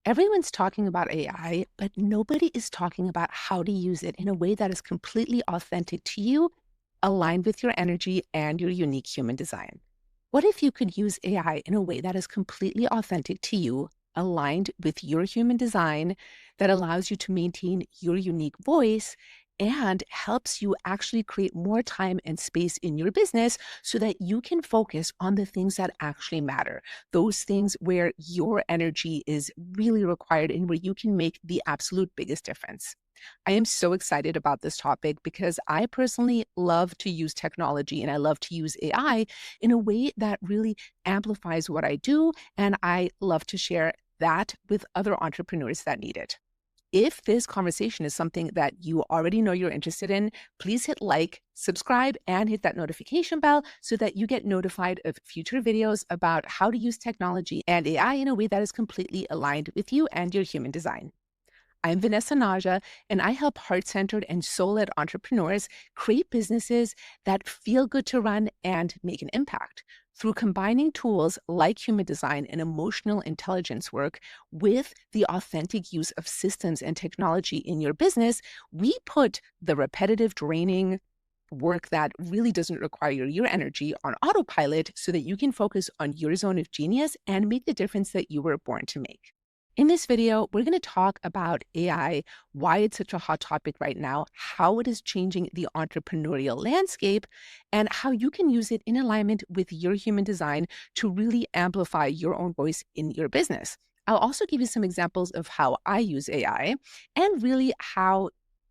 Everyone's talking about AI, but nobody is talking about how to use it in a way that is completely authentic to you, aligned with your energy and your unique human design. What if you could use AI in a way that is completely authentic to you, aligned with your human design, that allows you to maintain your unique voice and helps you actually create more time and space in your business so that you can focus on the things that actually matter, those things where your energy is really required and where you can make the absolute biggest difference. I am so excited about this topic because I personally love to use technology and I love to use AI in a way that really amplifies what I do. And I love to share that with other entrepreneurs that need it. If this conversation is something that you already know you're interested in, please hit like, subscribe, and hit that notification bell so that you get notified of future videos about how to use technology and AI in a way that is completely aligned with you and your human design. I'm Vanessa Naja, and I help heart centered and soul led entrepreneurs create businesses that feel good to run and make an impact. Through combining tools like human design and emotional intelligence work with the authentic use of systems and technology in your business, we put the repetitive, draining work that really doesn't require your energy on autopilot so that you can focus on your zone of genius and make the difference that you were born to make. In this video, we're going to talk about AI, why it's such a hot topic right now, how it is changing the entrepreneurial landscape, and how you can use it in alignment with your human design to really amplify your own voice in your business. I'll also give you some examples of how I use AI and really how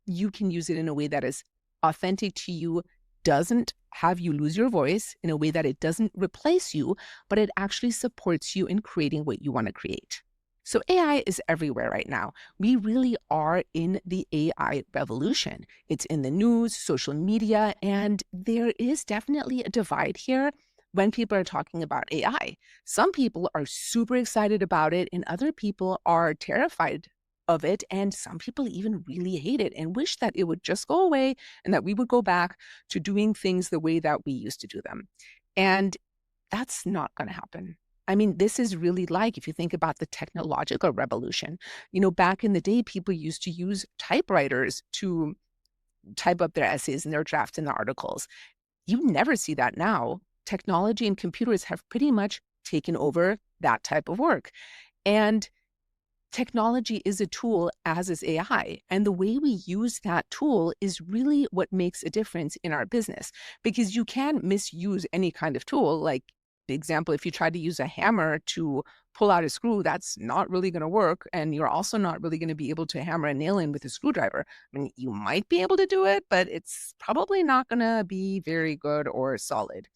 you can use it in a way that is authentic to you, doesn't have you lose your voice, in a way that it doesn't replace you, but it actually supports you in creating what you want to create. So AI is everywhere right now. We really are in the AI revolution. It's in the news, social media, and there is definitely a divide here when people are talking about AI. Some people are super excited about it, and other people are terrified of it. And some people even really hate it and wish that it would just go away and that we would go back to doing things the way that we used to do them. And that's not going to happen. I mean, this is really like if you think about the technological revolution. Back in the day, people used to use typewriters to type up their essays and their drafts and their articles. You never see that now. Technology and computers have pretty much taken over that type of work. And technology is a tool, as is AI. And the way we use that tool is really what makes a difference in our business because you can misuse any kind of tool. Like, the example, if you try to use a hammer to pull out a screw, that's not really going to work. And you're also not really going to be able to hammer a nail in with a screwdriver. I mean, you might be able to do it, but it's probably not going to be very good or solid.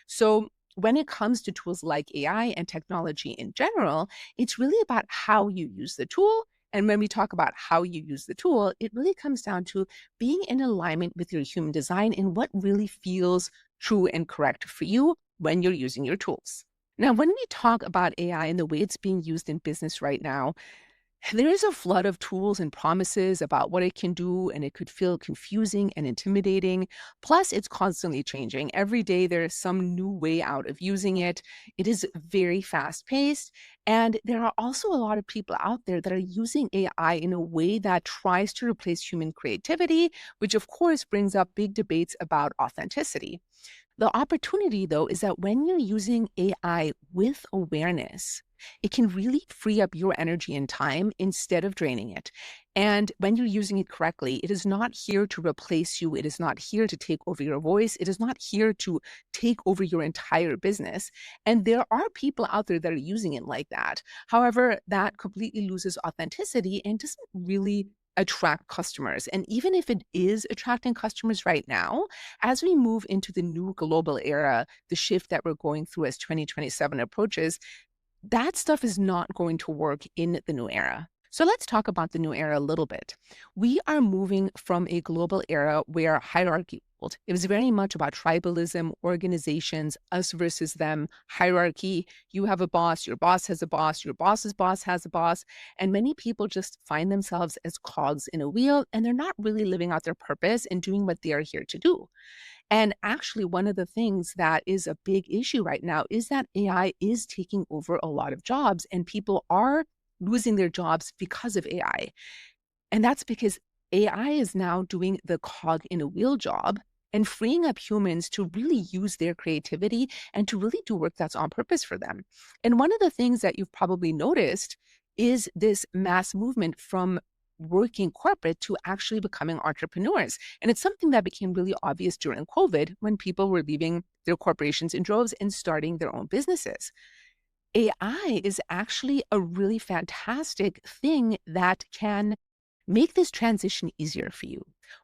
So, when it comes to tools like AI and technology in general, it's really about how you use the tool. And when we talk about how you use the tool, it really comes down to being in alignment with your human design and what really feels true and correct for you when you're using your tools. Now, when we talk about AI and the way it's being used in business right now, there is a flood of tools and promises about what it can do, and it could feel confusing and intimidating. Plus, it's constantly changing. Every day, there is some new way out of using it. It is very fast paced. And there are also a lot of people out there that are using AI in a way that tries to replace human creativity, which, of course, brings up big debates about authenticity. The opportunity, though, is that when you're using AI with awareness, it can really free up your energy and time instead of draining it. And when you're using it correctly, it is not here to replace you. It is not here to take over your voice. It is not here to take over your entire business. And there are people out there that are using it like that. However, that completely loses authenticity and doesn't really attract customers. And even if it is attracting customers right now, as we move into the new global era, the shift that we're going through as 2027 approaches, that stuff is not going to work in the new era. So let's talk about the new era a little bit. We are moving from a global era where hierarchy ruled. It was very much about tribalism, organizations, us versus them, hierarchy. You have a boss, your boss has a boss, your boss's boss has a boss. And many people just find themselves as cogs in a wheel, and they're not really living out their purpose and doing what they are here to do. And actually, one of the things that is a big issue right now is that AI is taking over a lot of jobs, and people are losing their jobs because of AI. And that's because AI is now doing the cog in a wheel job and freeing up humans to really use their creativity and to really do work that's on purpose for them. And one of the things that you've probably noticed is this mass movement from working corporate to actually becoming entrepreneurs. And it's something that became really obvious during COVID when people were leaving their corporations in droves and starting their own businesses. AI is actually a really fantastic thing that can make this transition easier for you.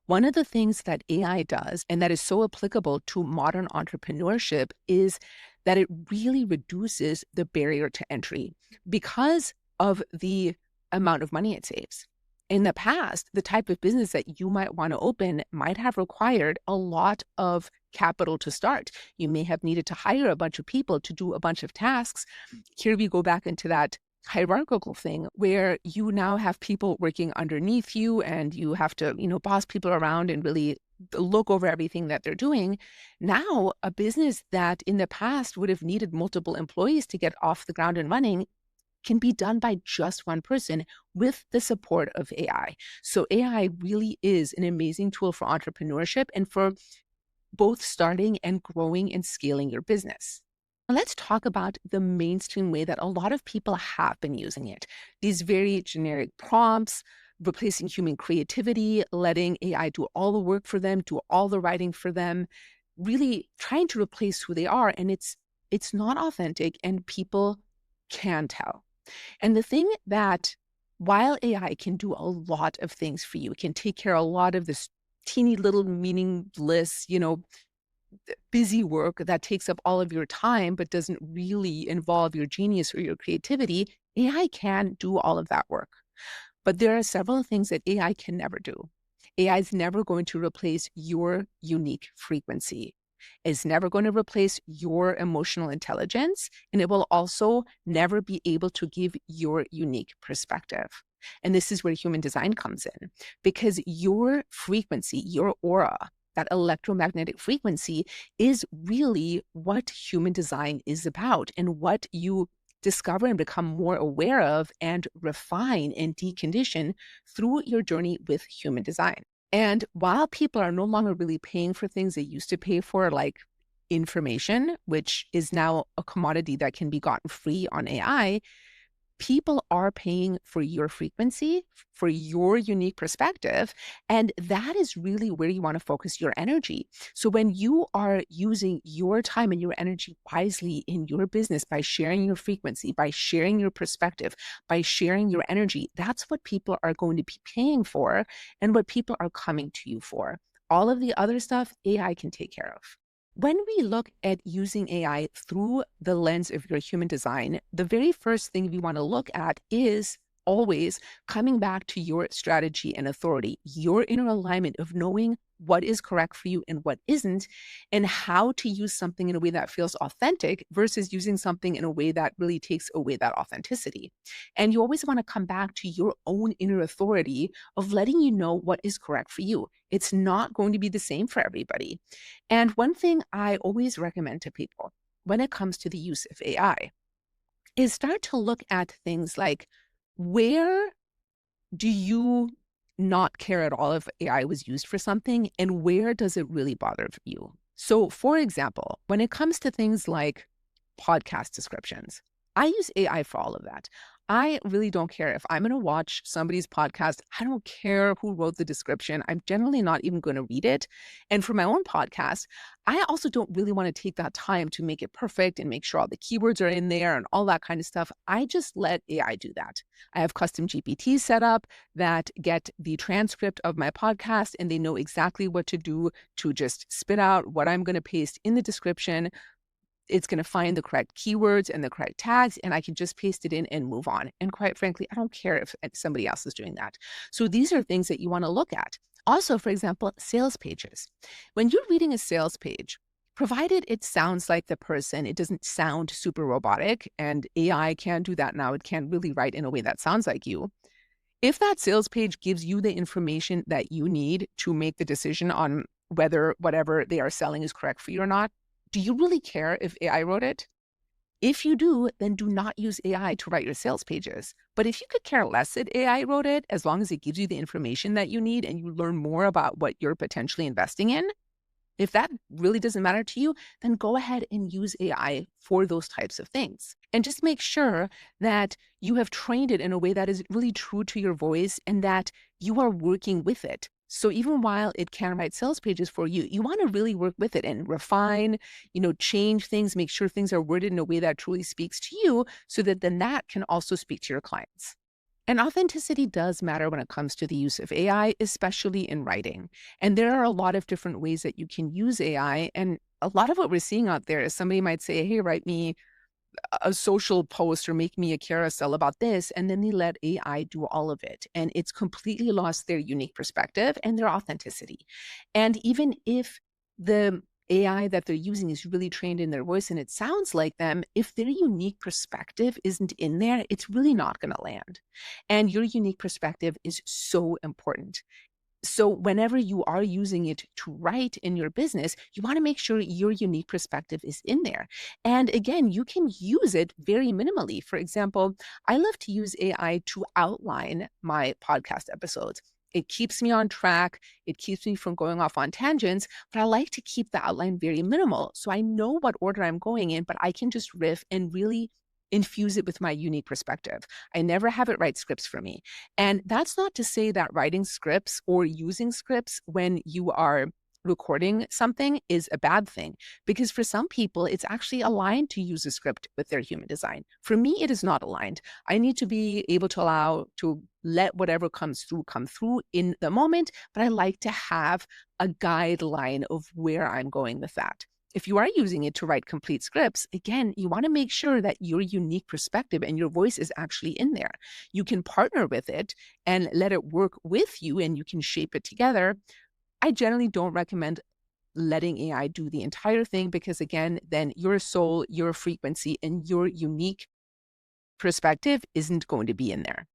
One of the things that AI does, and that is so applicable to modern entrepreneurship, is that it really reduces the barrier to entry because of the amount of money it saves. In the past, the type of business that you might want to open might have required a lot of capital to start. You may have needed to hire a bunch of people to do a bunch of tasks. Here we go back into that hierarchical thing where you now have people working underneath you and you have to, boss people around and really look over everything that they're doing. Now, a business that in the past would have needed multiple employees to get off the ground and running can be done by just one person with the support of AI. So AI really is an amazing tool for entrepreneurship and for both starting and growing and scaling your business. Let's talk about the mainstream way that a lot of people have been using it. These very generic prompts, replacing human creativity, letting AI do all the work for them, do all the writing for them, really trying to replace who they are. And it's not authentic and people can tell. And the thing that while AI can do a lot of things for you, it can take care of a lot of this teeny little meaningless, busy work that takes up all of your time but doesn't really involve your genius or your creativity, AI can do all of that work. But there are several things that AI can never do. AI is never going to replace your unique frequency. It's never going to replace your emotional intelligence, and it will also never be able to give your unique perspective. And this is where human design comes in, because your frequency, your aura, that electromagnetic frequency is really what human design is about and what you discover and become more aware of and refine and decondition through your journey with human design. And while people are no longer really paying for things they used to pay for, like information, which is now a commodity that can be gotten free on AI, people are paying for your frequency, for your unique perspective. And that is really where you want to focus your energy. So when you are using your time and your energy wisely in your business by sharing your frequency, by sharing your perspective, by sharing your energy, that's what people are going to be paying for and what people are coming to you for. All of the other stuff, AI can take care of. When we look at using AI through the lens of your human design, the very first thing we want to look at is always coming back to your strategy and authority, your inner alignment of knowing what is correct for you and what isn't, and how to use something in a way that feels authentic versus using something in a way that really takes away that authenticity. And you always want to come back to your own inner authority of letting you know what is correct for you. It's not going to be the same for everybody. And one thing I always recommend to people when it comes to the use of AI is start to look at things like, where do you not care at all if AI was used for something, and where does it really bother you? So, for example, when it comes to things like podcast descriptions, I use AI for all of that. I really don't care if I'm going to watch somebody's podcast. I don't care who wrote the description. I'm generally not even going to read it. And for my own podcast, I also don't really want to take that time to make it perfect and make sure all the keywords are in there and all that kind of stuff. I just let AI do that. I have custom GPTs set up that get the transcript of my podcast, and they know exactly what to do to just spit out what I'm going to paste in the description. It's going to find the correct keywords and the correct tags, and I can just paste it in and move on. And quite frankly, I don't care if somebody else is doing that. So these are things that you want to look at. Also, for example, sales pages. When you're reading a sales page, provided it sounds like the person, it doesn't sound super robotic, and AI can do that now. It can really write in a way that sounds like you. If that sales page gives you the information that you need to make the decision on whether whatever they are selling is correct for you or not, do you really care if AI wrote it? If you do, then do not use AI to write your sales pages. But if you could care less that AI wrote it, as long as it gives you the information that you need and you learn more about what you're potentially investing in, if that really doesn't matter to you, then go ahead and use AI for those types of things. And just make sure that you have trained it in a way that is really true to your voice and that you are working with it. So even while it can write sales pages for you, you want to really work with it and refine, change things, make sure things are worded in a way that truly speaks to you so that then that can also speak to your clients. And authenticity does matter when it comes to the use of AI, especially in writing. And there are a lot of different ways that you can use AI. And a lot of what we're seeing out there is somebody might say, hey, write me a social post or make me a carousel about this. And then they let AI do all of it. And it's completely lost their unique perspective and their authenticity. And even if the AI that they're using is really trained in their voice and it sounds like them, if their unique perspective isn't in there, it's really not going to land. And your unique perspective is so important. So whenever you are using it to write in your business, you want to make sure your unique perspective is in there. And again, you can use it very minimally. For example, I love to use AI to outline my podcast episodes. It keeps me on track. It keeps me from going off on tangents, but I like to keep the outline very minimal. So I know what order I'm going in, but I can just riff and really infuse it with my unique perspective. I never have it write scripts for me. And that's not to say that writing scripts or using scripts when you are recording something is a bad thing, because for some people, it's actually aligned to use a script with their human design. For me, it is not aligned. I need to be able to allow to let whatever comes through come through in the moment, but I like to have a guideline of where I'm going with that. If you are using it to write complete scripts, again, you want to make sure that your unique perspective and your voice is actually in there. You can partner with it and let it work with you and you can shape it together. I generally don't recommend letting AI do the entire thing because, again, then your soul, your frequency, and your unique perspective isn't going to be in there.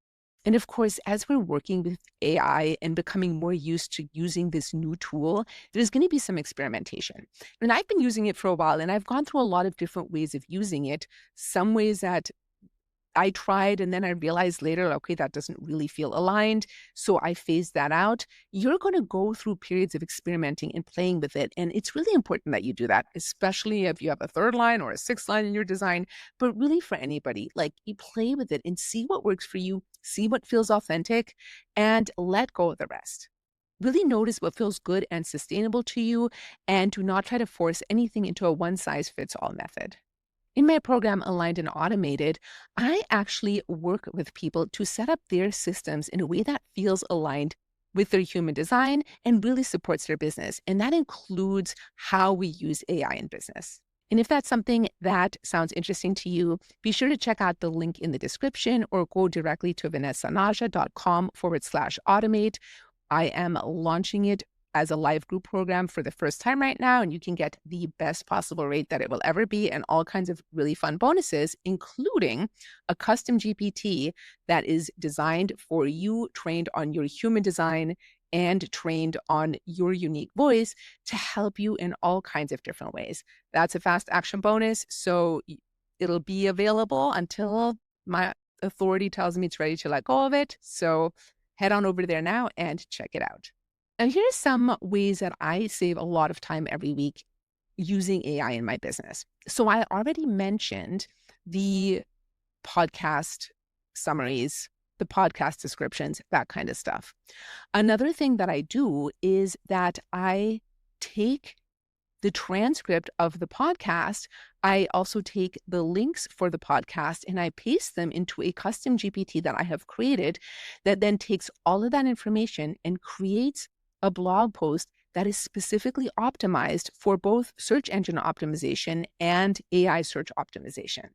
And of course, as we're working with AI and becoming more used to using this new tool, there's going to be some experimentation. And I've been using it for a while and I've gone through a lot of different ways of using it. Some ways that I tried and then I realized later, okay, that doesn't really feel aligned. So I phased that out. You're going to go through periods of experimenting and playing with it. And it's really important that you do that, especially if you have a third line or a sixth line in your design, but really for anybody, like you play with it and see what works for you, see what feels authentic, and let go of the rest. Really notice what feels good and sustainable to you, and do not try to force anything into a one size fits all method. In my program, Aligned and Automated, I actually work with people to set up their systems in a way that feels aligned with their human design and really supports their business. And that includes how we use AI in business. And if that's something that sounds interesting to you, be sure to check out the link in the description or go directly to vanessanaja.com/automate. I am launching it as a live group program for the first time right now, and you can get the best possible rate that it will ever be and all kinds of really fun bonuses, including a custom GPT that is designed for you, trained on your human design and trained on your unique voice to help you in all kinds of different ways. That's a fast action bonus, so it'll be available until my authority tells me it's ready to let go of it. So head on over there now and check it out. And here's some ways that I save a lot of time every week using AI in my business. So I already mentioned the podcast summaries, the podcast descriptions, that kind of stuff. Another thing that I do is that I take the transcript of the podcast. I also take the links for the podcast and I paste them into a custom GPT that I have created that then takes all of that information and creates a blog post that is specifically optimized for both search engine optimization and AI search optimization.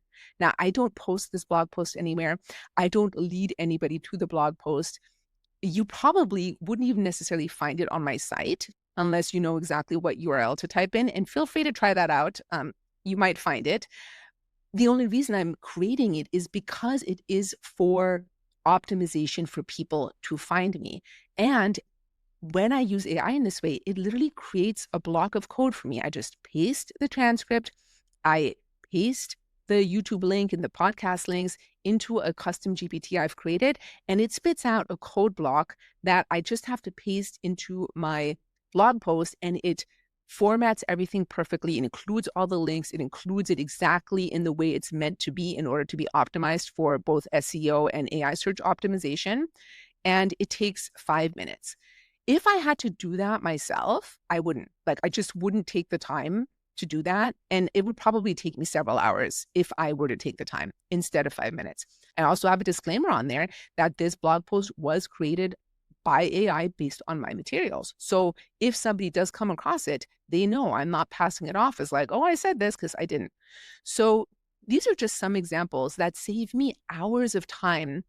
Now, I don't post this blog post anywhere. I don't lead anybody to the blog post. You probably wouldn't even necessarily find it on my site unless you know exactly what URL to type in. And feel free to try that out. You might find it. The only reason I'm creating it is because it is for optimization for people to find me. And when I use AI in this way, it literally creates a block of code for me. I just paste the transcript, I paste the YouTube link and the podcast links into a custom GPT I've created, and it spits out a code block that I just have to paste into my blog post, and it formats everything perfectly. It includes all the links. It includes it exactly in the way it's meant to be in order to be optimized for both SEO and AI search optimization. And it takes 5 minutes. If I had to do that myself, I wouldn't. Like, I just wouldn't take the time to do that. And it would probably take me several hours if I were to take the time instead of 5 minutes. I also have a disclaimer on there that this blog post was created by AI based on my materials. So if somebody does come across it, they know I'm not passing it off as like, oh, I said this because I didn't. So these are just some examples that save me hours of time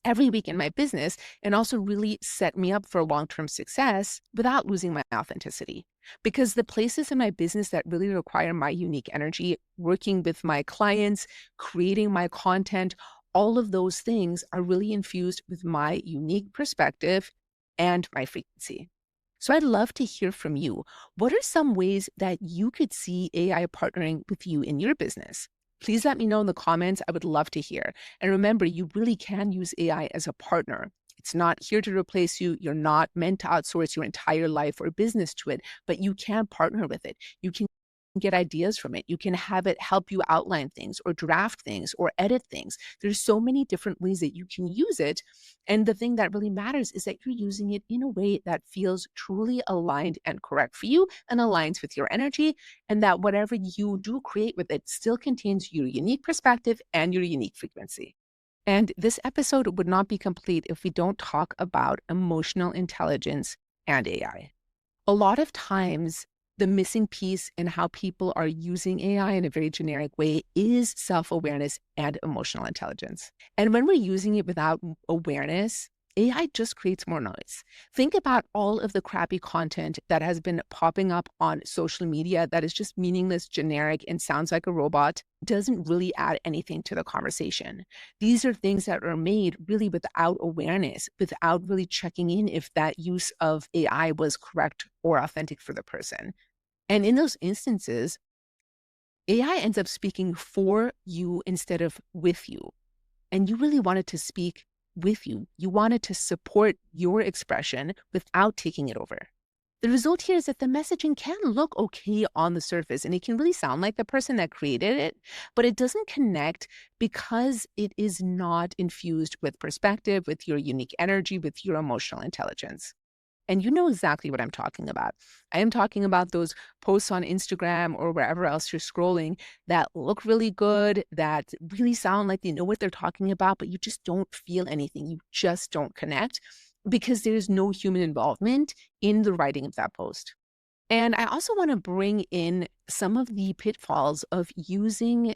every week in my business and also really set me up for long-term success without losing my authenticity. Because the places in my business that really require my unique energy, working with my clients, creating my content, all of those things are really infused with my unique perspective and my frequency. So I'd love to hear from you. What are some ways that you could see AI partnering with you in your business? Please let me know in the comments. I would love to hear. And remember, you really can use AI as a partner. It's not here to replace you. You're not meant to outsource your entire life or business to it, but you can partner with it. You can get ideas from it. You can have it help you outline things or draft things or edit things. There's so many different ways that you can use it. And the thing that really matters is that you're using it in a way that feels truly aligned and correct for you and aligns with your energy, and that whatever you do create with it still contains your unique perspective and your unique frequency. And this episode would not be complete if we don't talk about emotional intelligence and AI. A lot of times, the missing piece in how people are using AI in a very generic way is self-awareness and emotional intelligence. And when we're using it without awareness, AI just creates more noise. Think about all of the crappy content that has been popping up on social media that is just meaningless, generic, and sounds like a robot, doesn't really add anything to the conversation. These are things that are made really without awareness, without really checking in if that use of AI was correct or authentic for the person. And in those instances, AI ends up speaking for you instead of with you. And you really want it to speak with you. You want it to support your expression without taking it over. The result here is that the messaging can look okay on the surface and it can really sound like the person that created it, but it doesn't connect because it is not infused with perspective, with your unique energy, with your emotional intelligence. And you know exactly what I'm talking about. I am talking about those posts on Instagram or wherever else you're scrolling that look really good, that really sound like they know what they're talking about, but you just don't feel anything. You just don't connect because there's no human involvement in the writing of that post. And I also want to bring in some of the pitfalls of using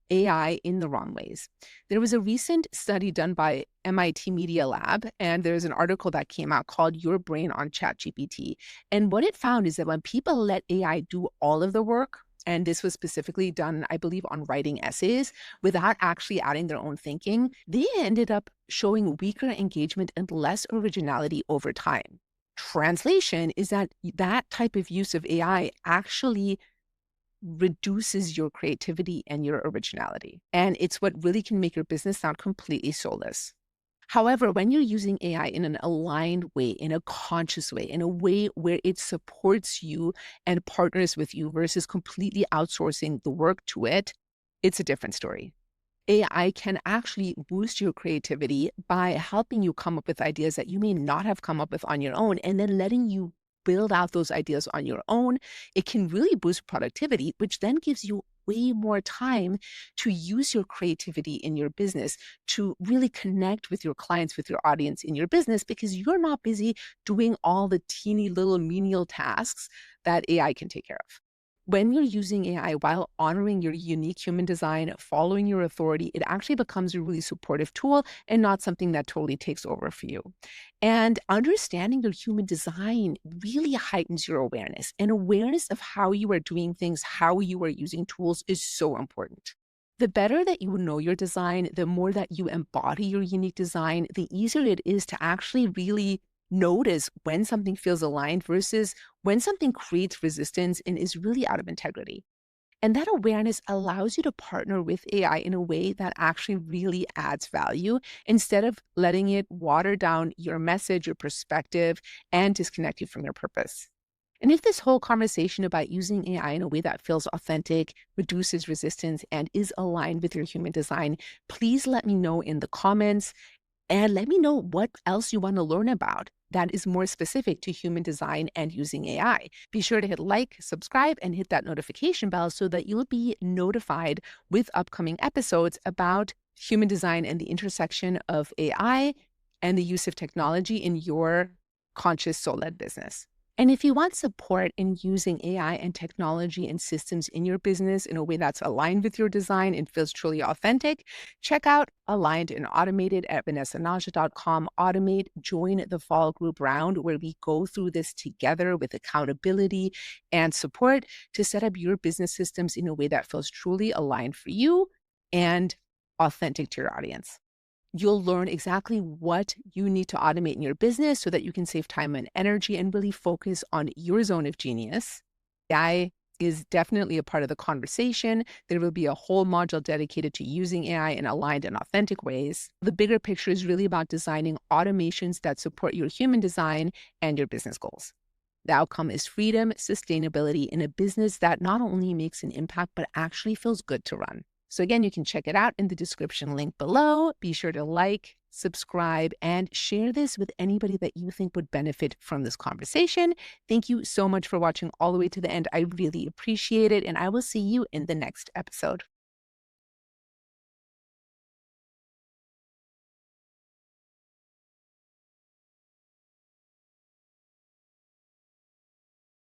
AI in the wrong ways. There was a recent study done by MIT Media Lab, and there's an article that came out called Your Brain on ChatGPT. And what it found is that when people let AI do all of the work, and this was specifically done, I believe, on writing essays without actually adding their own thinking, they ended up showing weaker engagement and less originality over time. Translation is that that type of use of AI actually reduces your creativity and your originality. And it's what really can make your business sound completely soulless. However, when you're using AI in an aligned way, in a conscious way, in a way where it supports you and partners with you versus completely outsourcing the work to it, it's a different story. AI can actually boost your creativity by helping you come up with ideas that you may not have come up with on your own, and then letting you build out those ideas on your own. It can really boost productivity, which then gives you way more time to use your creativity in your business, to really connect with your clients, with your audience in your business, because you're not busy doing all the teeny little menial tasks that AI can take care of. When you're using AI while honoring your unique human design, following your authority, it actually becomes a really supportive tool and not something that totally takes over for you. And understanding your human design really heightens your awareness. And awareness of how you are doing things, how you are using tools is so important. The better that you know your design, the more that you embody your unique design, the easier it is to actually really notice when something feels aligned versus when something creates resistance and is really out of integrity. And that awareness allows you to partner with AI in a way that actually really adds value instead of letting it water down your message, your perspective, and disconnect you from your purpose. And if this whole conversation about using AI in a way that feels authentic, reduces resistance, and is aligned with your human design, please let me know in the comments and let me know what else you want to learn about that is more specific to human design and using AI. Be sure to hit like, subscribe, and hit that notification bell so that you'll be notified with upcoming episodes about human design and the intersection of AI and the use of technology in your conscious soul led business. And if you want support in using AI and technology and systems in your business in a way that's aligned with your design and feels truly authentic, check out Aligned and Automated at vanessanaja.com. Automate, join the fall group round where we go through this together with accountability and support to set up your business systems in a way that feels truly aligned for you and authentic to your audience. You'll learn exactly what you need to automate in your business so that you can save time and energy and really focus on your zone of genius. AI is definitely a part of the conversation. There will be a whole module dedicated to using AI in aligned and authentic ways. The bigger picture is really about designing automations that support your human design and your business goals. The outcome is freedom, sustainability in a business that not only makes an impact, but actually feels good to run. So again, you can check it out in the description link below. Be sure to like, subscribe, and share this with anybody that you think would benefit from this conversation. Thank you so much for watching all the way to the end. I really appreciate it, and I will see you in the next episode.